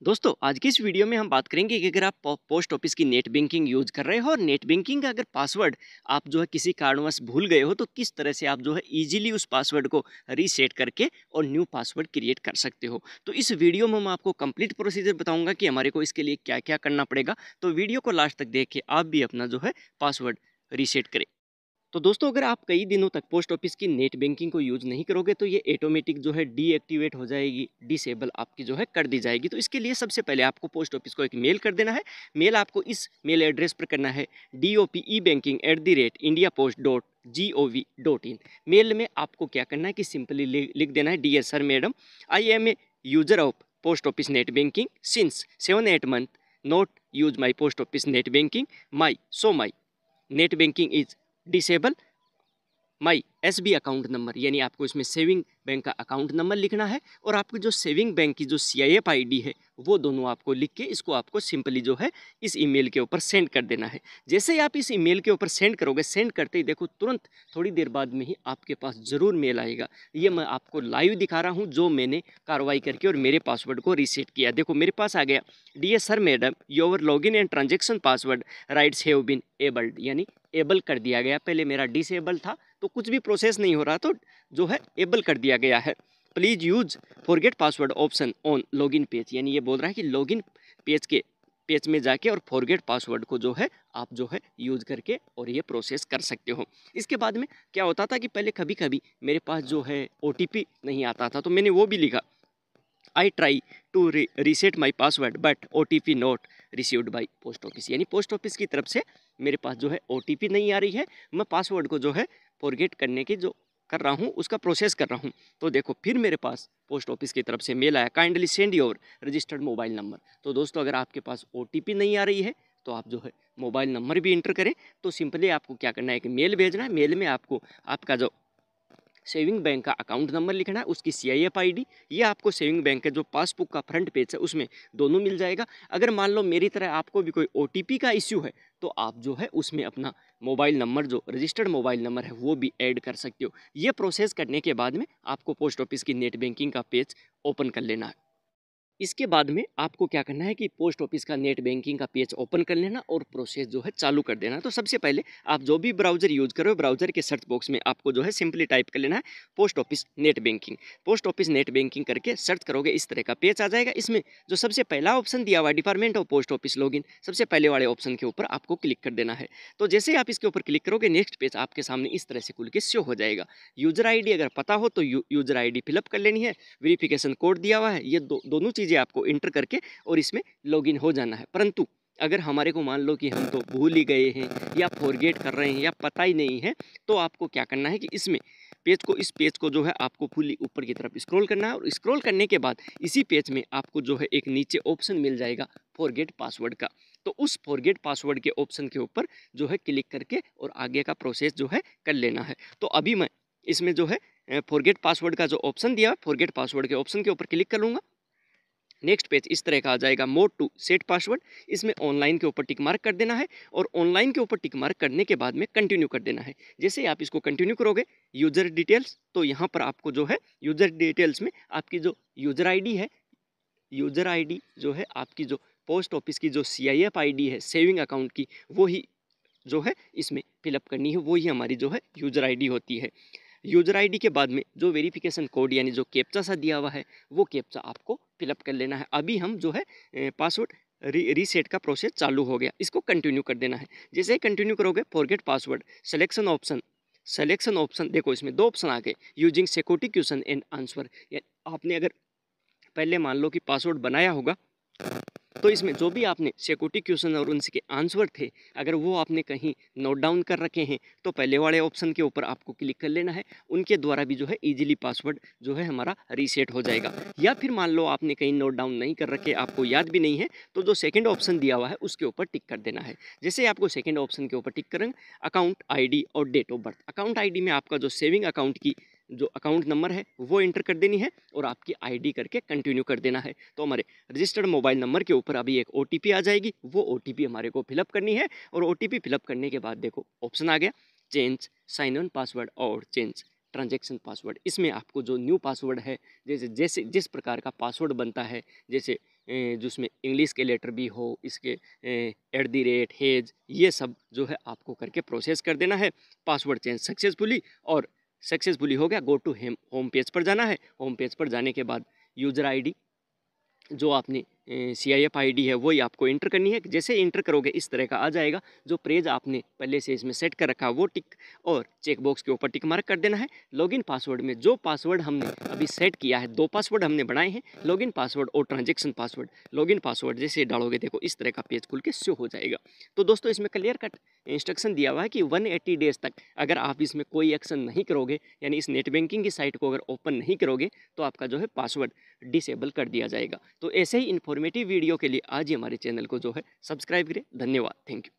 दोस्तों आज की इस वीडियो में हम बात करेंगे कि अगर आप पोस्ट ऑफिस की नेट बैंकिंग यूज कर रहे हो और नेट बैंकिंग का अगर पासवर्ड आप जो है किसी कारणवश भूल गए हो तो किस तरह से आप जो है इजीली उस पासवर्ड को रीसेट करके और न्यू पासवर्ड क्रिएट कर सकते हो। तो इस वीडियो में मैं आपको कंप्लीट प्रोसीजर बताऊंगा कि हमारे को इसके लिए क्या क्या करना पड़ेगा। तो वीडियो को लास्ट तक देख के आप भी अपना जो है पासवर्ड रीसेट करें। तो दोस्तों अगर आप कई दिनों तक पोस्ट ऑफिस की नेट बैंकिंग को यूज नहीं करोगे तो ये ऑटोमेटिक जो है डीएक्टिवेट हो जाएगी, डिसेबल आपकी जो है कर दी जाएगी। तो इसके लिए सबसे पहले आपको पोस्ट ऑफिस को एक मेल कर देना है। मेल आपको इस मेल एड्रेस पर करना है dopebbanking@indiapost.gov.in। मेल में आपको क्या करना है कि सिंपली लिख देना है, dear sir madam, I am a user of post office net banking since 7-8 month not use my post office net banking my net banking is disable my SB account number, यानी आपको इसमें saving bank का account number लिखना है और आपकी जो saving bank की जो CIF ID है वो दोनों आपको लिख के इसको आपको सिंपली जो है इस ईमेल के ऊपर सेंड कर देना है। जैसे ही आप इस ईमेल के ऊपर सेंड करोगे, सेंड करते ही देखो तुरंत थोड़ी देर बाद में ही आपके पास ज़रूर मेल आएगा। ये मैं आपको लाइव दिखा रहा हूँ जो मैंने कार्रवाई करके और मेरे पासवर्ड को रीसेट किया। देखो मेरे पास आ गया, dear sir madam, your login and transaction password rights have been abled, यानी एबल कर दिया गया। पहले मेरा डिसेबल था तो कुछ भी प्रोसेस नहीं हो रहा, तो जो है एबल कर दिया गया है। Please use forget password option on login page, यानी ये बोल रहा है कि लॉगिन पेज में जाके और फॉरगेट पासवर्ड को जो है आप जो है यूज करके और ये प्रोसेस कर सकते हो। इसके बाद में क्या होता था कि पहले कभी कभी मेरे पास जो है OTP नहीं आता था, तो मैंने वो भी लिखा, I try to reset my password but OTP not received by post office, यानी पोस्ट ऑफिस की तरफ से मेरे पास जो है OTP नहीं आ रही है। मैं पासवर्ड को जो है फॉरगेट करने की जो कर रहा हूँ उसका प्रोसेस कर रहा हूँ। तो देखो फिर मेरे पास पोस्ट ऑफिस की तरफ से मेल आया, kindly send your registered mobile number. तो दोस्तों अगर आपके पास OTP नहीं आ रही है तो आप जो है मोबाइल नंबर भी इंटर करें। तो सिंपली आपको क्या करना है कि मेल भेजना है। मेल में आपको आपका जो सेविंग बैंक का अकाउंट नंबर लिखना है, उसकी CIF ID, ये आपको सेविंग बैंक के जो पासबुक का फ्रंट पेज है उसमें दोनों मिल जाएगा। अगर मान लो मेरी तरह आपको भी कोई OTP का इश्यू है तो आप जो है उसमें अपना मोबाइल नंबर, जो रजिस्टर्ड मोबाइल नंबर है, वो भी ऐड कर सकते हो। ये प्रोसेस करने के बाद में आपको पोस्ट ऑफिस की नेट बैंकिंग का पेज ओपन कर लेना है। इसके बाद में आपको क्या करना है कि पोस्ट ऑफिस का नेट बैंकिंग का पेज ओपन कर लेना और प्रोसेस जो है चालू कर देना। तो सबसे पहले आप जो भी ब्राउजर यूज करो, ब्राउजर के सर्च बॉक्स में आपको जो है सिंपली टाइप कर लेना है post office net banking. Post office net banking करके सर्च करोगे इस तरह का पेज आ जाएगा। इसमें जो सबसे पहला ऑप्शन दिया हुआ है department of post office login, सबसे पहले वाले ऑप्शन के ऊपर आपको क्लिक कर देना है। तो जैसे ही आप इसके ऊपर क्लिक करोगे नेक्स्ट पेज आपके सामने इस तरह से खुल के शो हो जाएगा। यूजर ID अगर पता हो तो यूजर ID फिलअप कर लेनी है। वेरिफिकेशन कोड दिया हुआ है, ये दोनों चीज़ें आपको इंटर करके और इसमें लॉगिन हो जाना है। परंतु अगर हमारे को मान लो कि हम तो भूल ही गए हैं या फॉरगेट कर रहे हैं या पता ही नहीं है, तो आपको क्या करना है कि इस पेज को जो है आपको फुली ऊपर की तरफ स्क्रॉल करना है और स्क्रॉल करने के बाद इसी पेज में आपको जो है एक नीचे ऑप्शन मिल जाएगा फॉरगेट पासवर्ड का। तो उस फॉरगेट पासवर्ड के ऑप्शन के ऊपर जो है क्लिक करके और आगे का प्रोसेस जो है कर लेना है। तो अभी मैं इसमें जो है फॉरगेट पासवर्ड का जो ऑप्शन दिया, फॉरगेट पासवर्ड के ऑप्शन के ऊपर क्लिक कर लूँगा। नेक्स्ट पेज इस तरह का आ जाएगा, मोड टू सेट पासवर्ड। इसमें ऑनलाइन के ऊपर टिक मार्क कर देना है और ऑनलाइन के ऊपर टिक मार्क करने के बाद में कंटिन्यू कर देना है। जैसे ही आप इसको कंटिन्यू करोगे यूजर डिटेल्स, तो यहाँ पर आपको जो है यूजर डिटेल्स में आपकी जो यूजर ID है, यूजर ID जो है आपकी जो पोस्ट ऑफिस की जो CIF ID है सेविंग अकाउंट की, वो ही जो है इसमें फिलअप करनी है, वो ही हमारी जो है यूजर ID होती है। यूजर ID के बाद में जो वेरिफिकेशन कोड यानी जो कैप्चा सा दिया हुआ है वो कैप्चा आपको फिलअप कर लेना है। अभी हम जो है पासवर्ड रीसेट का प्रोसेस चालू हो गया, इसको कंटिन्यू कर देना है। जैसे ही कंटिन्यू करोगे फॉरगेट पासवर्ड सिलेक्शन ऑप्शन देखो इसमें दो ऑप्शन आ गए, using security question and answer. आपने अगर पहले मान लो कि पासवर्ड बनाया होगा तो इसमें जो भी आपने सिक्योरिटी क्वेश्चन और उनके आंसर थे, अगर वो आपने कहीं नोट डाउन कर रखे हैं तो पहले वाले ऑप्शन के ऊपर आपको क्लिक कर लेना है। उनके द्वारा भी जो है इजीली पासवर्ड जो है हमारा रीसेट हो जाएगा। या फिर मान लो आपने कहीं नोट डाउन नहीं कर रखे, आपको याद भी नहीं है, तो जो सेकंड ऑप्शन दिया हुआ है उसके ऊपर टिक कर देना है। जैसे आपको सेकंड ऑप्शन के ऊपर टिक करेंगे, अकाउंट ID और date of birth, account ID में आपका जो सेविंग अकाउंट की जो अकाउंट नंबर है वो एंटर कर देनी है और आपकी ID करके कंटिन्यू कर देना है। तो हमारे रजिस्टर्ड मोबाइल नंबर के ऊपर अभी एक OTP आ जाएगी, वो OTP हमारे को फिलअप करनी है और OTP फिलअप करने के बाद देखो ऑप्शन आ गया, चेंज साइन ऑन पासवर्ड और चेंज ट्रांजैक्शन पासवर्ड। इसमें आपको जो न्यू पासवर्ड है, जैसे जैसे जिस प्रकार का पासवर्ड बनता है, जैसे जिसमें इंग्लिश के लेटर भी हो, इसके @ हेज, ये सब जो है आपको करके प्रोसेस कर देना है। पासवर्ड चेंज सक्सेसफुली, और सक्सेसफुली हो गया। गो टू होम पेज पर जाना है। होम पेज पर जाने के बाद यूज़र आईडी जो आपने CIF ID है वही आपको इंटर करनी है। जैसे इंटर करोगे इस तरह का आ जाएगा। जो पेज आपने पहले से इसमें सेट कर रखा है वो टिक और चेक बॉक्स के ऊपर टिक मार्क कर देना है। लॉगिन पासवर्ड में जो पासवर्ड हमने अभी सेट किया है, 2 पासवर्ड हमने बनाए हैं, लॉगिन पासवर्ड और ट्रांजेक्शन पासवर्ड। लॉगिन पासवर्ड जैसे डालोगे देखो इस तरह का पेज खुल के शो हो जाएगा। तो दोस्तों इसमें क्लियर कट इंस्ट्रक्शन दिया हुआ है कि 180 डेज तक अगर आप इसमें कोई एक्शन नहीं करोगे, यानी इस नेट बैंकिंग की साइट को अगर ओपन नहीं करोगे, तो आपका जो है पासवर्ड डिसेबल कर दिया जाएगा। तो ऐसे ही इन्फॉर्मेटिव वीडियो के लिए आज ही हमारे चैनल को जो है सब्सक्राइब करें। धन्यवाद, थैंक यू।